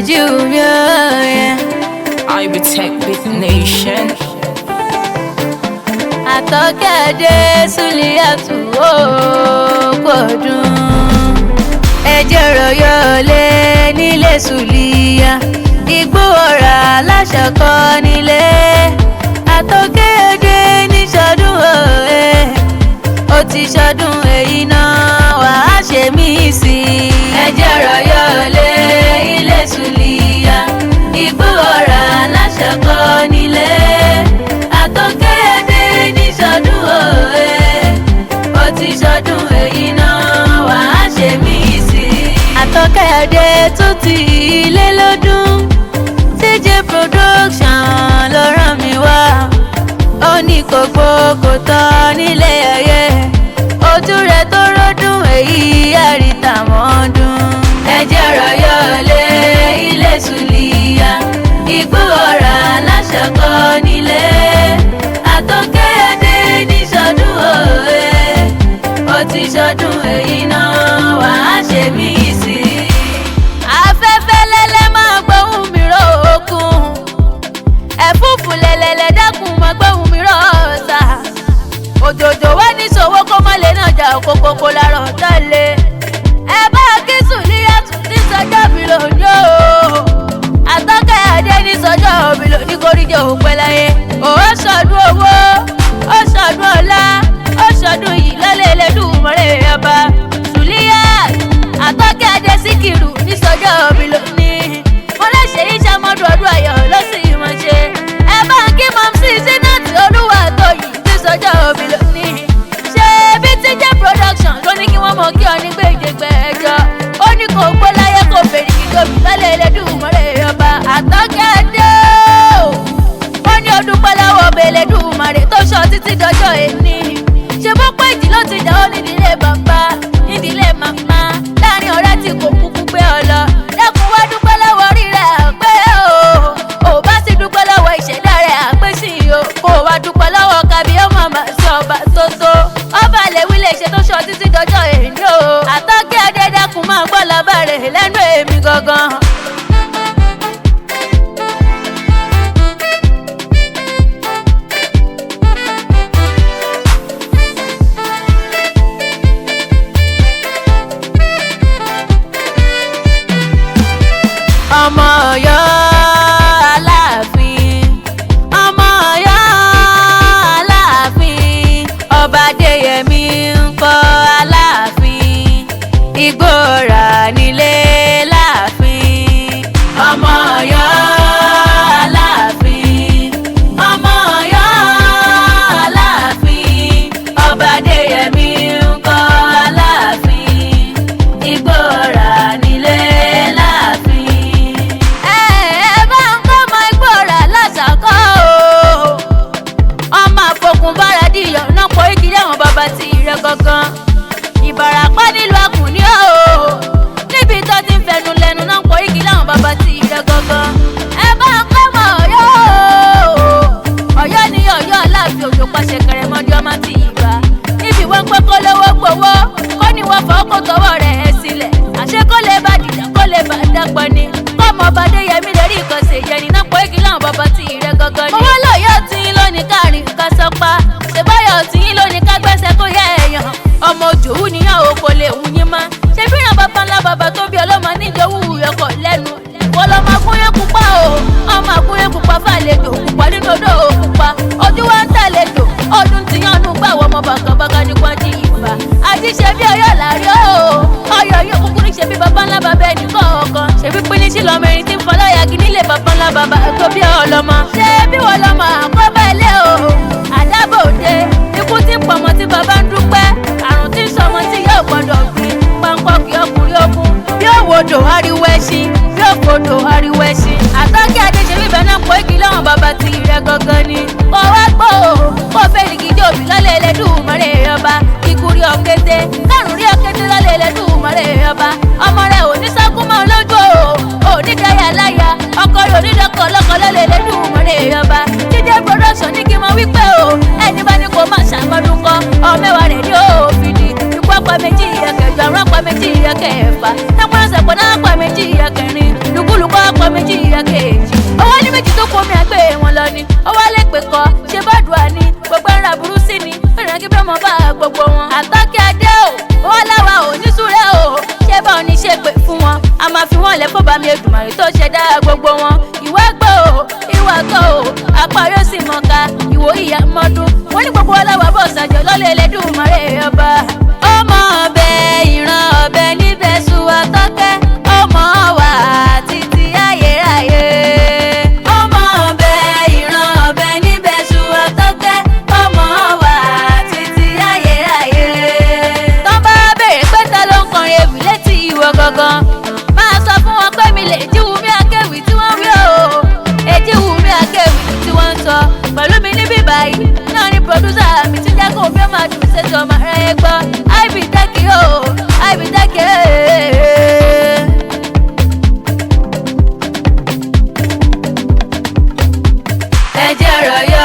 Nigeria. I be tech big nation. Àtọ́kẹ́dé Sùlíyàtù Ògbòdùn. Ẹ̀jẹ̀ rọ̀yọ̀ lé nílé Sùlíyà. Igbó ọ̀rà láṣọkọ nílé. Àtọ́kẹ́dé ní ṣọdún òye. Ó ti ṣọdún èyí náà wàá ṣe mí sí i. Ẹ̀jẹ̀ rọ̀yọ̀ lé ilé Sùlíyà. Igbó ọ̀rà láṣọkọ nílé. Àtọ́kẹ́dé ní ṣọdún òye. Ó ti ṣọdún èyí náà wàá ṣe mí sí i. Àtọ́kẹ́dé tó ti ilé lọ́dún. TJ Production ló rán mi wá. Ó ní kò gbogbo tán nílé ayé. Ojú rẹ̀ tó rọ́dún èyí àrítàmọ́dún. Ẹ̀jẹ̀ rọ̀yọ̀ lé ilé Sùlíyà. Igbó ọ̀rà láṣọkọ nílé. Àtọ́kẹ́dé ní ṣọdún òye. Ó ti ṣọdún èyí náà wàá ṣe mí sí i. Afẹ́fẹ́ lẹ́lẹ́ máa gbóhùn mi ró okun. Ẹ̀fúùfù lẹ̀lẹ̀lẹ̀ dákun máa gbóhùn mi ró ọ̀sà. Òjòjò wá ní ṣòwò kó má lè náà jà òkòkòkò lárọ̀ tẹ́lẹ̀. Ẹ bá kí Sùlíyàtù ní sọjọ́ mi lónìí o. Àtọ́kẹ́dé ní sọjọ́ mi lónìí kórìjọ òpẹ́ láyé. Ó ṣọdún owó, ó ṣọdún ọlá, ó ṣọdún yìí lọ́lẹ̀ Elédùmarè ọba. Sùlíyàtù Àtọ́kẹ́dé Síkírù ní sọjọ́ mi lónìí. Mo lè ṣe iṣẹ́ mọ́dún ọdún ayọ̀ lọ́sìn mọ̀ ṣe. Ẹ bá kí Mọ̀mísí Sínátì Olúwatóyìn ní sọjọ́ mi lónìí. Ṣé bí TJ Production ló ní kí wọ́n mọ̀ kí ọ ní gbèdégbè ẹjọ́. Ó ní kò gbó láyé kò fèrè kí tóbi lọ́lẹ̀ Elédùmarè ọba. Àtọ́kẹ́dé ó ní ó dúpẹ́ lọ́wọ́ Elédùmarè tó ṣọ́ títí dọjọ́ èní. Ṣé bó pé ìdí ló ti dà ó nídìílé bàbá nídìílé màmá láàrin ọ̀rẹ́ tí kò kúkú gbé ọ lọ. Dákun wá dúpẹ́ lọ́wọ́ rírẹ̀ àpé o. Ò bá sì dúpẹ́ lọ́wọ́ ìṣẹ̀dá rẹ̀ àpé sí i o. Kò wá dúpẹ́ lọ́wọ́ kábíyèmọ̀ màmá sí ọba tó tó. Ọba lèwí lè ṣe tó ṣọ́ títí dọjọ́ èní o. Àtọ́kẹ́dé dákun máa gbọ́ lábàárẹ̀ lẹ́nu èmi gangan. Ọmọ Ọ̀yọ́ Aláàfin, ọmọ Ọ̀yọ́ Aláàfin, ọba Adéyẹmí ńkọ́ Aláàfin, Igbó ọ̀rà nílé láàfin. Ọmọ Ọ̀yọ́ Aláàfin, ọmọ Ọ̀yọ́ Aláàfin, ọba Adéyẹmí ńkọ́ Aláàfin, Igbó ọ̀rà nílé láàfin. Gangan Ìbàràpá nílùú Àkùnní o. Níbi tó ti ń fẹnu lẹ́nu náà pọ̀ igi láwọn bàbá tí rẹ gangan. Ẹ bá ń pẹ́ mọ́ Ọ̀yọ́ o. Ọ̀yọ́ ni Ọ̀yọ́ Aláàfin òjò pàṣẹ kẹrẹmọdé ọmọ tí ìgbà. Níbi wọ́n pẹ́ kó lówó gbowó. Kó ní wọ́n fọ́ kó tọwọ́ rẹ̀ ẹ̀ sílẹ̀. Àṣé kó lè bá dìjà kó lè bá dápọ̀ ni. Kọ́mọ ọba Adéyẹmí lè rí nǹkan ṣe yẹn ní náà pọ̀ igi láwọn bàbá tí rẹ gangan ni. Mo wá lọ́yọ́ tí yín lónìí káàrin ká sọ́pá. Ṣèbáyọ̀ tí yín lónìí ká gbẹ́sẹ̀ kó yẹ ẹ̀yàn. Ọmọ òjòwú níyàn ò kò lè wù yín mọ́. Ṣé bí ràn bàbá ńlá bàbá tó bí ọlọ́mọ níjọ́wú yọkọ̀ lẹ́nu. Wọ́n lọ́mọ akúnyẹ́ pupa o. Ọmọ akúnyẹ́ pupa fàlejò pupa nínú odò pupa. Ojú wa ń tàlejò. Ọdún tí yàn nù gbà wọ́n ọmọ bàkàbàkà ní kwájú ìfà. Àti ṣe bí Ọ̀yọ́ làrí o. Ọ̀yọ́ yóò kúkú ní ṣe bí bàbá ńlá bàbá ẹnì kọ̀ọ̀kan. Ṣé bí pín ní sí lọ́mọ ẹni tí ń fọlọ́yàgì nílé bàbá ńlá bàbá tó bí ọlọ́mọ. Ṣé bí wọ́n lọ́mọ àkọ́bẹ̀ ilé o. Àdábòde ikú tí pọ̀mọ́ tí bàbá ń dúpẹ́. Àrùn tí ń sọmọ tí yóò gbọ́dọ̀ gbin. Páńpọ́ kí ọkùnrin ogun. Bí òwòdò ariwo ẹṣin. Bí òkòdò ariwo ẹṣin. Àtọ́kẹ́dé ṣe bíbẹ̀ náà pọ̀ igi láwọn bàbá tí rẹ gangan ni. Kò wá gbọ́ o. Kó fẹ́ ní kíjọ́ òbí lọ́lẹ̀ Elédùmarè ọba. Ikú rí ọ̀kété. Kárùn rí ọ̀kété lọ́lẹ̀ Elédùmarè ọba. Ọmọ rẹ̀ ò ní sọ́kún mọ́ lójú o. Ò ní dáyà láyà. Ọkọ rẹ̀ ò ní dọ́kọ̀ lọ́kọ̀ lọ́lẹ̀ Elédùmarè ọba. TJ Production ní kí n mọ wípé o. Ẹni bá ní kó má ṣàmọ́dún kọ́. Ọmẹ́wàá rẹ̀ ní òfìdí. Ikú ọ̀pá méjì ẹ̀kẹjọ, àrùn ọ̀pá méjì ẹ̀kẹfà. Tápọ̀ ọ̀sẹ̀ pọ̀ náà ọ̀pá méjì ẹ̀kẹrin. Lùkúlùkọ́ ọ̀pá ọkọ méjì ìyá kejì owó ní méjì tó kó mi àgbẹ̀ wọn lọ ni ó wá lè pè kọ́ ṣe bọ́ọ̀dù àní gbogbo ń ra burú sí ni ó rìn kí bẹ́ẹ̀ mọ́ bá gbogbo wọn. àtọ́kẹ́ adé o ó wá láwa ò ní súré o ṣé bá òní ṣe pè fún wọn a máa fi wọn lẹ̀ fọ́ba mi Èdùmàrè tó ṣẹ̀dá gbogbo wọn. ìwà gbọ́ o ìwà gbọ́ o apá yóò sì mọ̀ ká ìwò ìyá mọ́dún wọ́n ní gbogbo ọlọ́wà bọ̀ ṣàjọ lọ́lẹ̀ Ẹlẹ́dùmarè ọba. ọmọ ọbẹ̀ ìran ọbẹ̀ níbẹ̀ sùn àtọ́kẹ́ ọmọ wa títí ayérayé. ọmọ ọbẹ̀ ìran ọbẹ̀ níbẹ̀ sùn àtọ́kẹ́ ọmọ wa títí ayérayé. tọ́ bá béèrè pé ta ló ń kọrin ewì létí ìwọ gangan máa sọ fún wọn pé mi lè jíwu mi akéwì tí wọ́n wí o èjìwù mi akéwì tí wọ́n ń sọ pẹ̀lú mi níbí báyìí náà ni pòdúsà mi ti jẹ́ kó bí ó máa dùn ṣètò ọmọ rẹ̀ gbọ́ ibi tẹ́kì o ibi tẹ́kì ẹ̀jẹ̀ ọ̀rọ̀ yọ